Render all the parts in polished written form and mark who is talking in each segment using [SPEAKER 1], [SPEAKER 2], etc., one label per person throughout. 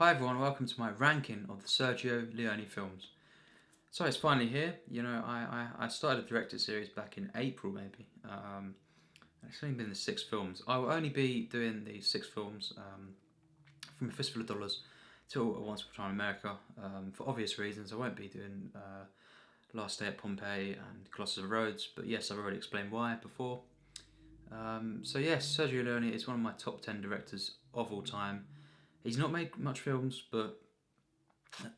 [SPEAKER 1] Hi everyone, welcome to my ranking of the Sergio Leone films. So it's finally here. I started a director series back in April maybe. It's only been the 6 films. I will only be doing the 6 films from A Fistful of Dollars till Once Upon a Time in America. For obvious reasons, I won't be doing Last Day at Pompeii and Colossus of Rhodes, but yes, I've already explained why before. So yes, Sergio Leone is one of my top 10 directors of all time. He's not made much films, but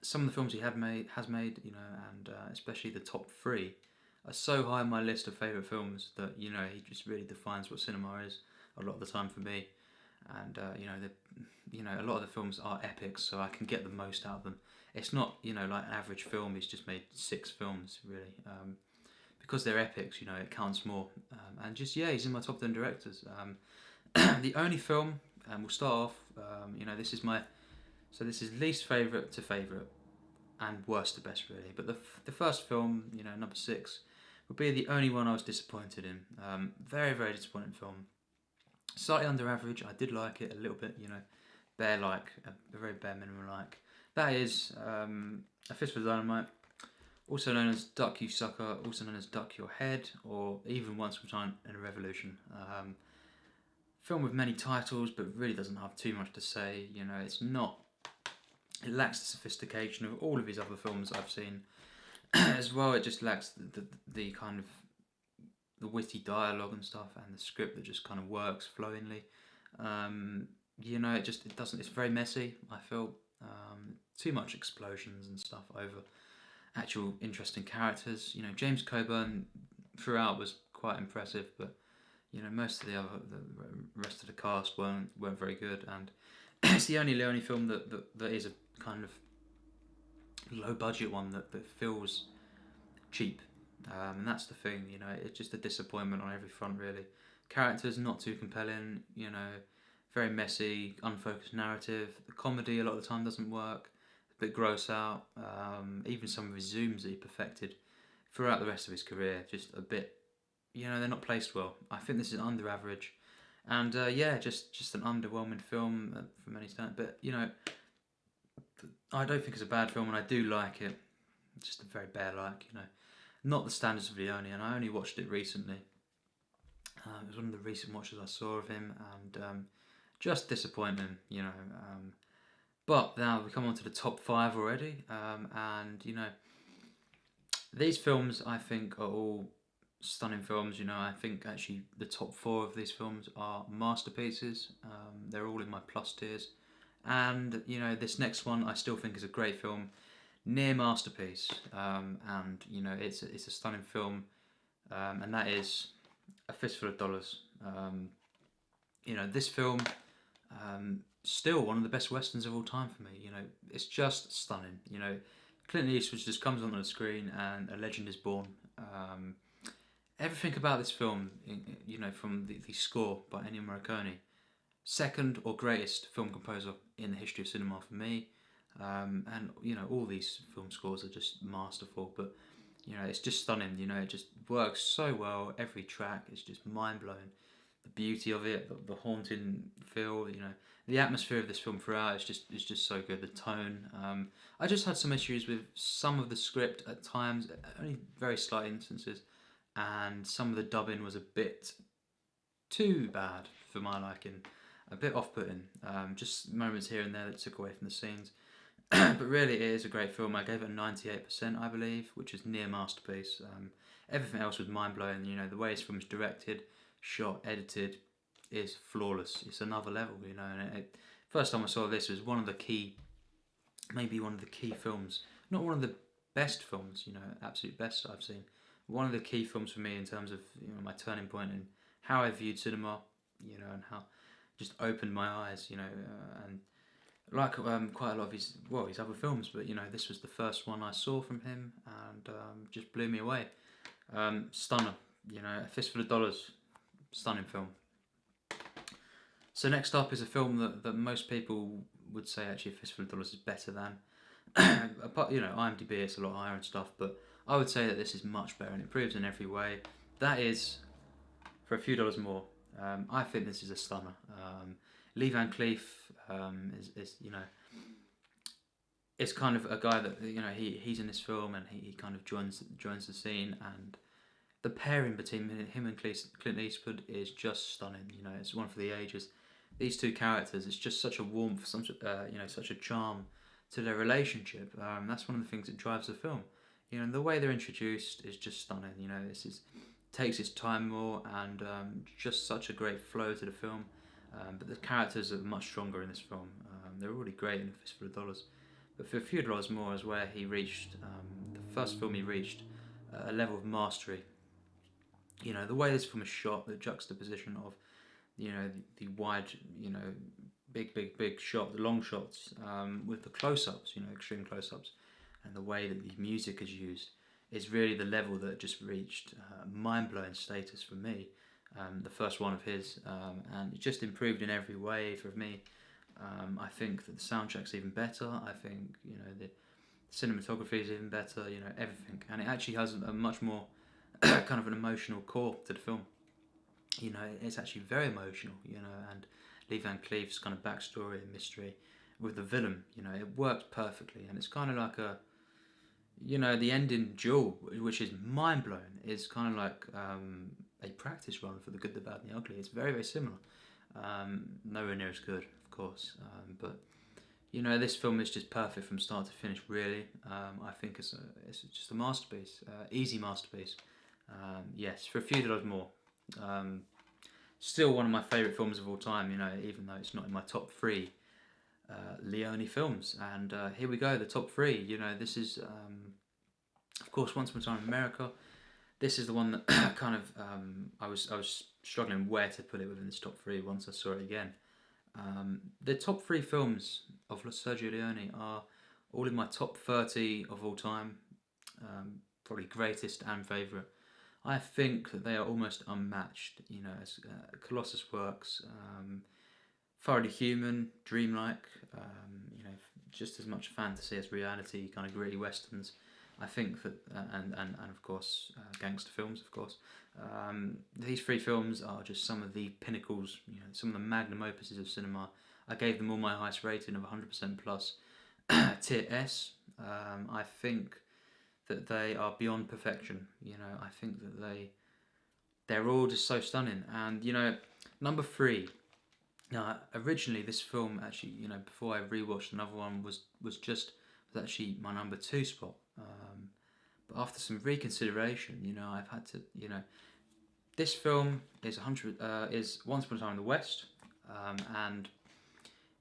[SPEAKER 1] some of the films he has made, and especially the top 3 are so high on my list of favourite films that he just really defines what cinema is a lot of the time for me. And a lot of the films are epics, so I can get the most out of them. It's not like an average film. He's just made 6 films really. Because they're epics, it counts more. And just he's in my top 10 directors. The only film, and we'll start off. This is least favourite to favourite, and worst to best really. But the first film, number 6, would be the only one I was disappointed in. Very very disappointing film. Slightly under average. I did like it a little bit. Bare like a very bare minimum like. That is A Fistful of Dynamite, also known as Duck You Sucker, also known as Duck Your Head, or even Once Upon a Time in a Revolution. Film with many titles, but really doesn't have too much to say. It lacks the sophistication of all of his other films I've seen. As well, it just lacks the kind of the witty dialogue and stuff, and the script that just kind of works flowingly. It doesn't. It's very messy. I feel too much explosions and stuff over actual interesting characters. James Coburn throughout was quite impressive, but most of the rest of the cast weren't very good, and it's the only Leone film that is a kind of low budget one that feels cheap, and that's the thing. It's just a disappointment on every front really. Characters not too compelling. Very messy, unfocused narrative. The comedy a lot of the time doesn't work. A bit gross out. Even some of his zooms that he perfected throughout the rest of his career, just a bit. They're not placed well. I think this is under average, and just an underwhelming film from many standpoints. But I don't think it's a bad film, and I do like it. It's just a very bare like. Not the standards of Leone, and I only watched it recently. It was one of the recent watches I saw of him, and just disappointing. But now we come on to the top 5 already, and these films I think are all stunning films. I think actually the top 4 of these films are masterpieces. They're all in my plus tiers, and this next one I still think is a great film, near masterpiece, and it's a stunning film, and that is A Fistful of Dollars. This film, still one of the best westerns of all time for me. It's just stunning. Clint Eastwood just comes onto the screen and a legend is born. Everything about this film, from the score by Ennio Morricone, second or greatest film composer in the history of cinema for me. And all these film scores are just masterful, but it's just stunning. It just works so well. Every track is just mind blowing. The beauty of it, the haunting feel, the atmosphere of this film throughout is just so good. The tone. I just had some issues with some of the script at times, only very slight instances, and some of the dubbing was a bit too bad for my liking, a bit off-putting. Just moments here and there that took away from the scenes. But really, it is a great film. I gave it a 98%, I believe, which is near masterpiece. Everything else was mind-blowing. The way this film is directed, shot, edited, is flawless. It's another level, and first time I saw this was maybe one of the key films. Not one of the best films, absolute best I've seen. One of the key films for me in terms of my turning point in how I viewed cinema, and how it just opened my eyes, and like quite a lot of his other films, but this was the first one I saw from him, and just blew me away. Stunner, A Fistful of Dollars, stunning film. So next up is a film that most people would say actually A Fistful of Dollars is better than. IMDb it's a lot higher and stuff, but I would say that this is much better and improves in every way. That is For a Few Dollars More. I think this is a stunner. Lee Van Cleef is it's kind of a guy that, you know, he's in this film, and he kind of joins the scene, and the pairing between him and Clint Eastwood is just stunning. You know, it's one for the ages. These two characters, it's just such a warmth, you know, such a charm to their relationship. That's one of the things that drives the film. You know, and the way they're introduced is just stunning. You know, this is takes its time more, and just such a great flow to the film. But the characters are much stronger in this film. They're already great in A Fistful of Dollars, but for A Few Dollars More is where he reached, the first film he reached a level of mastery. You know, the way this film is shot, the juxtaposition of, you know, the wide, you know, big shot, the long shots, with the close-ups, you know, extreme close-ups, and the way that the music is used is really the level that just reached mind-blowing status for me. The first one of his, and it just improved in every way for me. I think that the soundtrack's even better. I think, you know, the cinematography is even better. You know, everything, and it actually has a much more kind of an emotional core to the film. You know, it's actually very emotional. You know, and Lee Van Cleef's kind of backstory and mystery with the villain. You know, it works perfectly, and it's kind of like a, you know, the ending duel, which is mind blowing, is kind of like a practice run for The Good, the Bad, and the Ugly. It's very, very similar. Nowhere near as good, of course, but you know, this film is just perfect from start to finish. Really, I think it's just a masterpiece, easy masterpiece. Yes, For a Few Dollars More. Still one of my favourite films of all time. You know, even though it's not in my top three Leone films. And here we go, the top three. You know, this is of course Once Upon a Time in America. This is the one that kind of I was struggling where to put it within this top three once I saw it again. The top three films of Sergio Leone are all in my top 30 of all time, probably greatest and favourite. I think that they are almost unmatched, you know, as Colossus works, thoroughly human, dreamlike, you know, just as much fantasy as reality, kind of gritty westerns. I think that, and of course, gangster films, of course. These three films are just some of the pinnacles, you know, some of the magnum opuses of cinema. I gave them all my highest rating of 100% plus, tier S. I think that they are beyond perfection. You know, I think that they're all just so stunning. And you know, number three. Now, originally this film, actually, you know, before I rewatched another one, was actually my number two spot. But after some reconsideration, you know, I've had to, you know, this film is Once Upon a Time in the West, and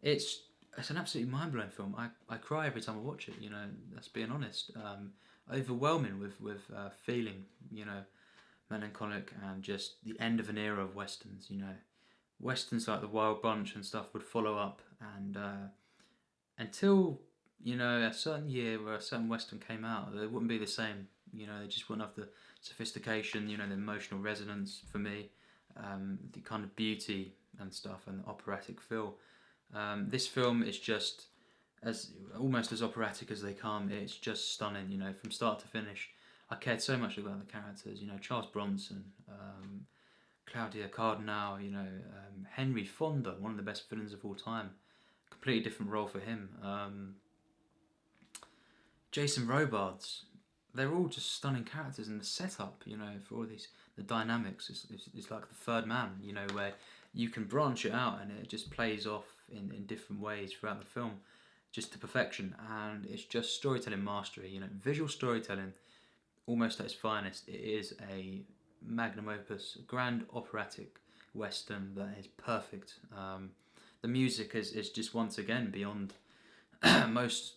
[SPEAKER 1] it's an absolutely mind blowing film. I cry every time I watch it. You know, that's being honest. Overwhelming with feeling. You know, melancholic, and just the end of an era of westerns. You know, westerns like The Wild Bunch and stuff would follow up, and until, you know, a certain year where a certain western came out, they wouldn't be the same. You know, they just wouldn't have the sophistication, you know, the emotional resonance for me, the kind of beauty and stuff, and the operatic feel. This film is just almost as operatic as they come. It's just stunning, you know, from start to finish. I cared so much about the characters, you know, Charles Bronson, Claudia Cardinal, you know, Henry Fonda, one of the best villains of all time. Completely different role for him. Jason Robards, they're all just stunning characters, and the setup, you know, for all these, the dynamics is like the third man, you know, where you can branch it out and it just plays off in different ways throughout the film, just to perfection. And it's just storytelling mastery, you know, visual storytelling, almost at its finest. It is a magnum opus, grand operatic western that is perfect. The music is just once again beyond most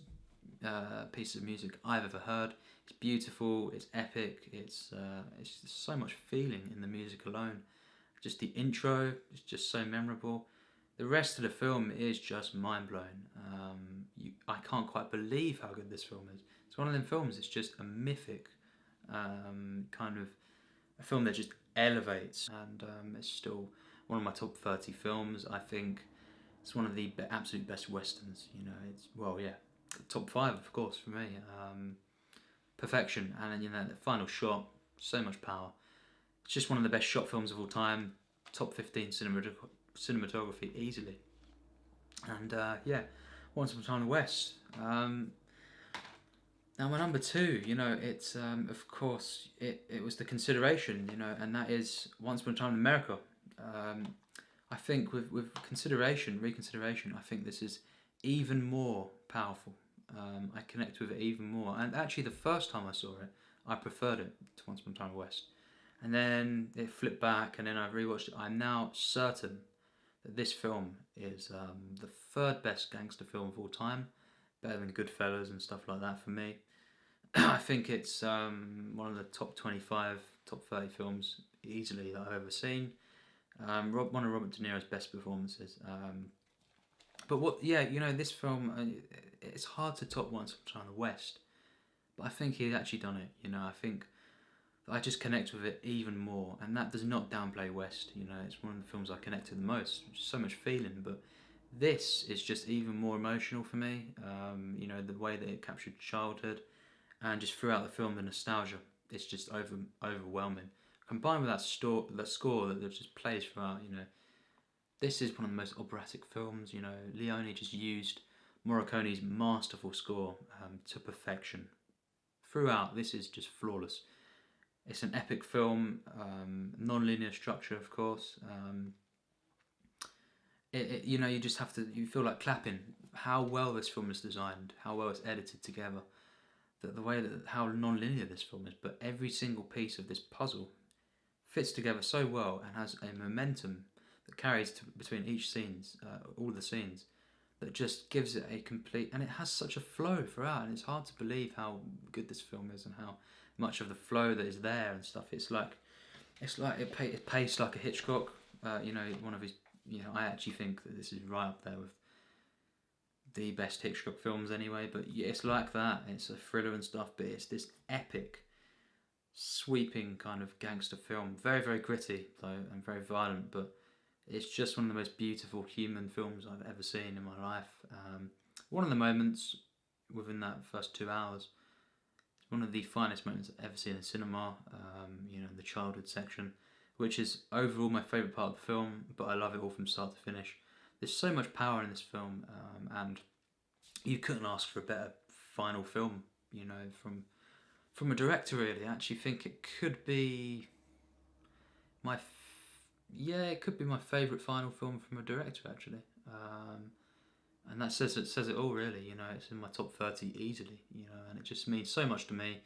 [SPEAKER 1] pieces of music I've ever heard. It's beautiful, it's epic, it's just so much feeling in the music alone. Just the intro is just so memorable. The rest of the film is just mind-blowing. I can't quite believe how good this film is. It's one of them films, it's just a mythic kind of a film that just elevates, and it's still one of my top 30 films. I think it's one of the absolute best westerns, you know. It's, well, yeah, top 5 of course for me. Perfection, and you know, the final shot, so much power. It's just one of the best shot films of all time. Top 15 cinematography easily. And yeah, Once Upon a Time in the West. Now my number two, it's of course it was The Consideration, and that is Once Upon a Time in America. Um, I think with reconsideration, I think this is even more powerful. I connect with it even more, and actually the first time I saw it, I preferred it to Once Upon a Time in the West, and then it flipped back, and then I rewatched it. I'm now certain that this film is the third best gangster film of all time, better than Goodfellas and stuff like that for me. I think it's one of the top 25, top 30 films easily that I've ever seen. One of Robert De Niro's best performances. But this film, it's hard to top Once Upon a Time in the West, but I think he's actually done it. I think I just connect with it even more, and that does not downplay West. It's one of the films I connect to the most. So much feeling, but this is just even more emotional for me. The way that it captured childhood, and just throughout the film, the nostalgia, it's just overwhelming. Combined with that score that just plays throughout, this is one of the most operatic films. Leone just used Morricone's masterful score to perfection. Throughout, this is just flawless. It's an epic film, non-linear structure, of course. You just have to. You feel like clapping. How well this film is designed. How well it's edited together. The way that how non-linear this film is, but every single piece of this puzzle fits together so well and has a momentum that carries between each scenes, all the scenes, that just gives it a complete. And it has such a flow throughout, and it's hard to believe how good this film is and how much of the flow that is there and stuff. It's like it paced like a Hitchcock. One of his. I actually think that this is right up there with the best Hitchcock films anyway, but yeah, it's like that. It's a thriller and stuff, but it's this epic, sweeping kind of gangster film. Very, very gritty though, and very violent, but it's just one of the most beautiful human films I've ever seen in my life. One of the moments within that first 2 hours, one of the finest moments I've ever seen in cinema. The childhood section, which is overall my favourite part of the film, but I love it all from start to finish. There's so much power in this film, and you couldn't ask for a better final film. From a director, really. I actually think it could be it could be my favourite final film from a director, actually. And that says it all, really. It's in my top 30 easily. And it just means so much to me.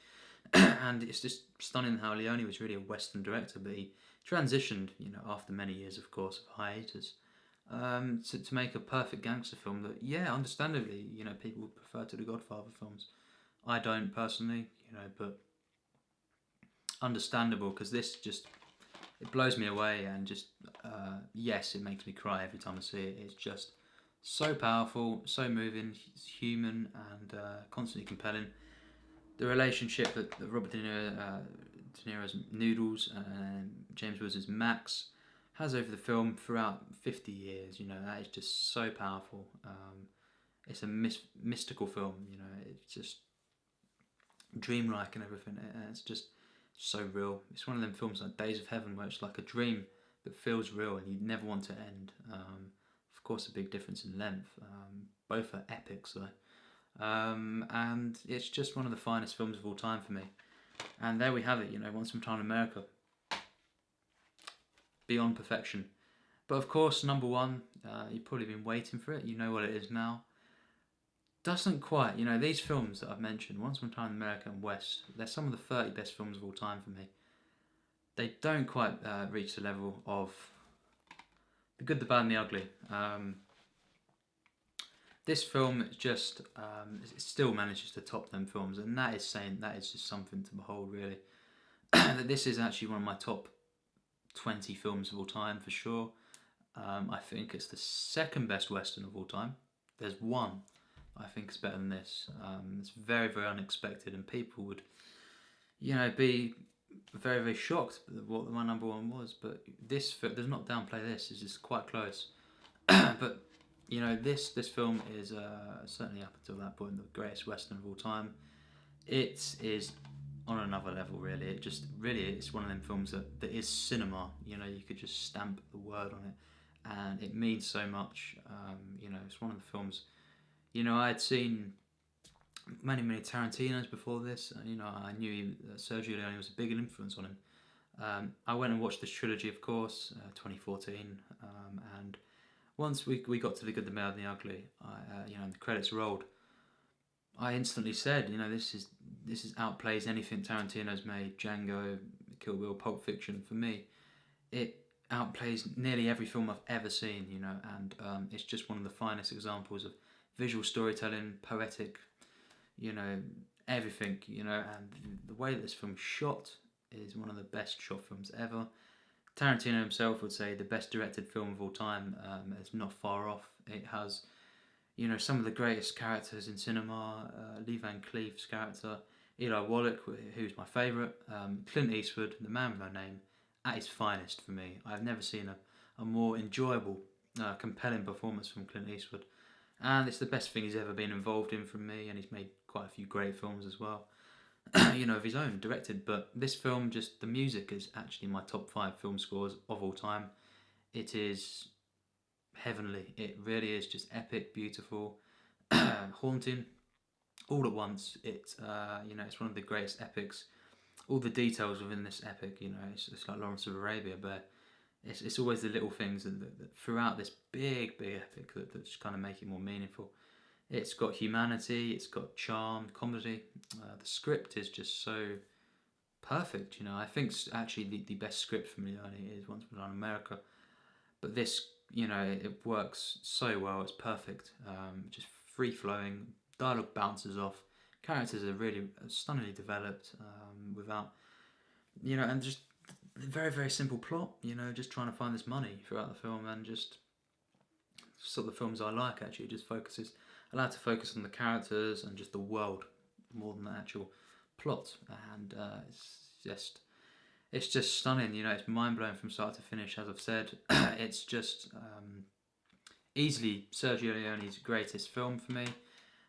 [SPEAKER 1] And it's just stunning how Leone was really a Western director, but he transitioned, after many years, of course, of hiatus, to make a perfect gangster film that, understandably, people would prefer to the Godfather films. I don't personally, but understandable, because this just, it blows me away, and just, yes, it makes me cry every time I see it. It's just so powerful, so moving, human, and constantly compelling. The relationship that Robert De Niro's Noodles and James Woods' Max has over the film throughout 50 years, that is just so powerful. It's a mystical film, it's just dreamlike and everything, and it's just so real. It's one of them films like Days of Heaven, where it's like a dream that feels real and you never want to end. Of course, a big difference in length. Both are epics though. And it's just one of the finest films of all time for me. And there we have it, Once Upon a Time in America. Beyond perfection. But of course, number one, you've probably been waiting for it, you know what it is now. Doesn't quite, these films that I've mentioned, Once Upon a Time in America and West, they're some of the 30 best films of all time for me. They don't quite reach the level of The Good, the Bad and the Ugly. This film just it still manages to top them films, and that is just something to behold, really. That this is actually one of my top 20 films of all time for sure. I think it's the second best Western of all time. There's one I think is better than this. It's very, very unexpected, and people would, be very, very shocked at what my number one was. But this does not downplay this. It's just quite close. But this film is certainly up until that point the greatest Western of all time. It is on another level, really. It's one of them films that is cinema. You could just stamp the word on it, and it means so much. It's one of the films. I had seen many Tarantinos before this. You know, I knew Sergio Leone was a big influence on him. I went and watched this trilogy, of course, 2014, and once we got to The Good, the Bad, and the Ugly, and the credits rolled, I instantly said, this is outplays anything Tarantino's made. Django, Kill Bill, Pulp Fiction. For me, it outplays nearly every film I've ever seen. And it's just one of the finest examples of visual storytelling, poetic, everything. And the way that this film's shot is one of the best shot films ever. Tarantino himself would say the best directed film of all time. It's not far off. It has, some of the greatest characters in cinema. Lee Van Cleef's character, Eli Wallach, who's my favourite. Clint Eastwood, the man with no name, at his finest for me. I've never seen a more enjoyable, compelling performance from Clint Eastwood. And it's the best thing he's ever been involved in from me, and he's made quite a few great films as well. Of his own, directed. But this film, just the music is actually my top 5 film scores of all time. It is heavenly. It really is just epic, beautiful, haunting, all at once. It's one of the greatest epics. All the details within this epic, it's like Lawrence of Arabia, but it's always the little things that throughout this big epic that just kind of make it more meaningful. It's got humanity, it's got charm, comedy. The script is just so perfect. I think actually the best script from Leone is Once Upon a Time in America. But this, it works so well. It's perfect. Just free flowing. Dialogue bounces off. Characters are really stunningly developed. Without, and just very very simple plot. Just trying to find this money throughout the film, and just sort of the films I like actually. It just allowed to focus on the characters and just the world more than the actual plot, and it's just stunning. It's mind blowing from start to finish. As I've said, it's just easily Sergio Leone's greatest film for me,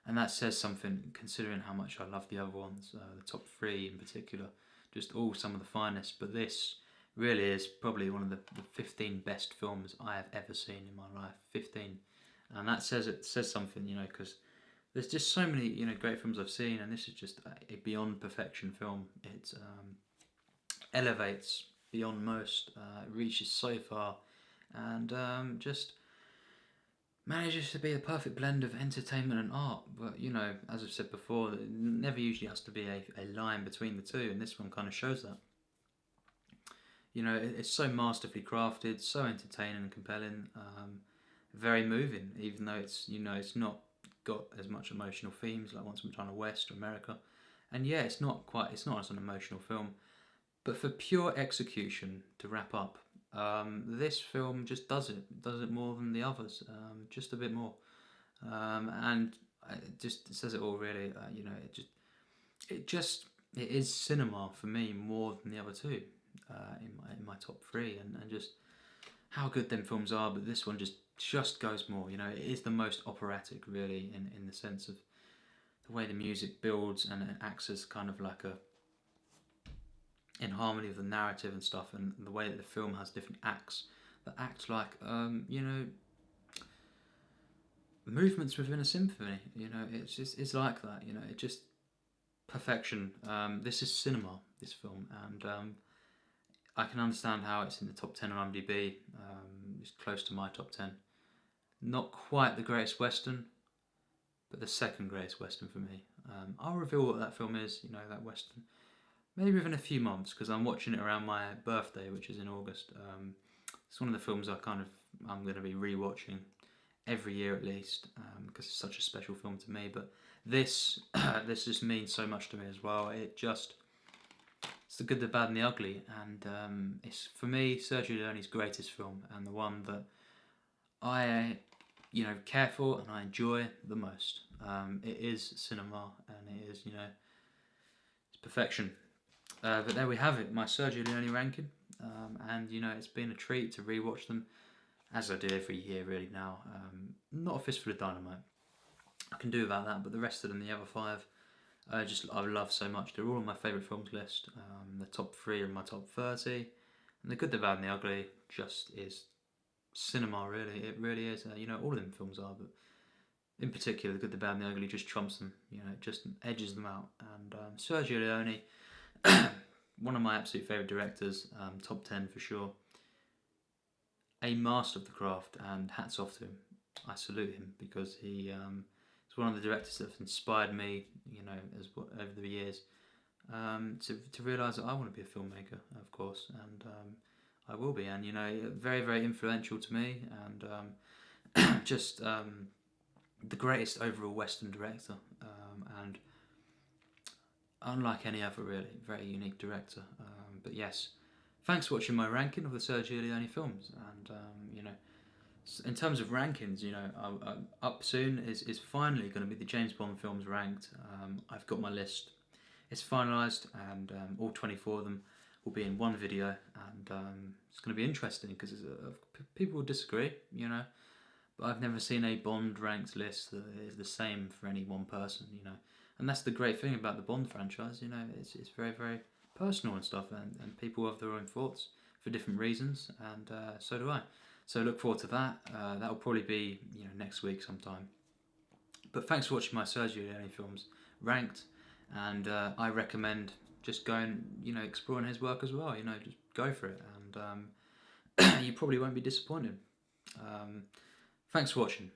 [SPEAKER 1] and that says something considering how much I love the other ones, the top 3 in particular, just all some of the finest. But this really is probably one of the 15 best films I have ever seen in my life. 15. And that says something, because there's just so many, great films I've seen, and this is just a beyond perfection film. It elevates beyond most, it reaches so far, and just manages to be a perfect blend of entertainment and art. But as I've said before, it never usually has to be a line between the two, and this one kind of shows that. It's so masterfully crafted, so entertaining and compelling. Very moving, even though it's not got as much emotional themes like Once Upon a Time in the West or America, and it's not as an emotional film, but for pure execution, to wrap up, this film just does it more than the others, just a bit more, and it says it all really. It is cinema for me more than the other two, in my top 3, and just how good them films are. But this one just goes more. It is the most operatic, really, in the sense of the way the music builds and it acts as kind of like in harmony with the narrative and stuff, and the way that the film has different acts that act like movements within a symphony. It's like that. It just perfection. This is cinema, this film, and I can understand how it's in the top 10 on IMDb. It's close to my top 10. Not quite the greatest Western, but the second greatest Western for me. I'll reveal what that film is, that Western, maybe within a few months, because I'm watching it around my birthday, which is in August. It's one of the films I'm going to be rewatching every year at least, because it's such a special film to me. But this just means so much to me as well. It's The Good, the Bad, and the Ugly, and it's for me Sergio Leone's greatest film, and the one that I care for and I enjoy the most. It is cinema, and it is it's perfection. But there we have it, my Sergio Leone ranking, and it's been a treat to rewatch them, as I do every year really now. Not a fistful of dynamite, I can do without that, but the rest of them, the other 5, I love so much. They're all on my favourite films list. The top 3 are in my top 30, and The Good, the Bad, and the Ugly just is cinema, really. It really is. All of them films are, but in particular, The Good, the Bad, and the Ugly just trumps them. You know, it just edges them out. And Sergio Leone, one of my absolute favourite directors, top 10 for sure. A master of the craft, and hats off to him. I salute him because he is one of the directors that have inspired me, you know, over the years, to realise that I want to be a filmmaker, of course, and I will be. And you know, very, very influential to me, and just the greatest overall Western director, and unlike any other, really, very unique director. But yes, thanks for watching my ranking of the Sergio Leone films, and you know, in terms of rankings, you know, up soon is finally going to be the James Bond films ranked. I've got my list. It's finalised, and all 24 of them will be in one video, and it's going to be interesting because people will disagree, you know, but I've never seen a Bond ranked list that is the same for any one person, you know, and that's the great thing about the Bond franchise, you know, it's very, very personal and stuff, and people have their own thoughts for different reasons, and so do I. So look forward to that. That will probably be, you know, next week sometime. But thanks for watching my Sergio Leone films ranked, and I recommend just going, you know, exploring his work as well. You know, just go for it, and you probably won't be disappointed. Thanks for watching.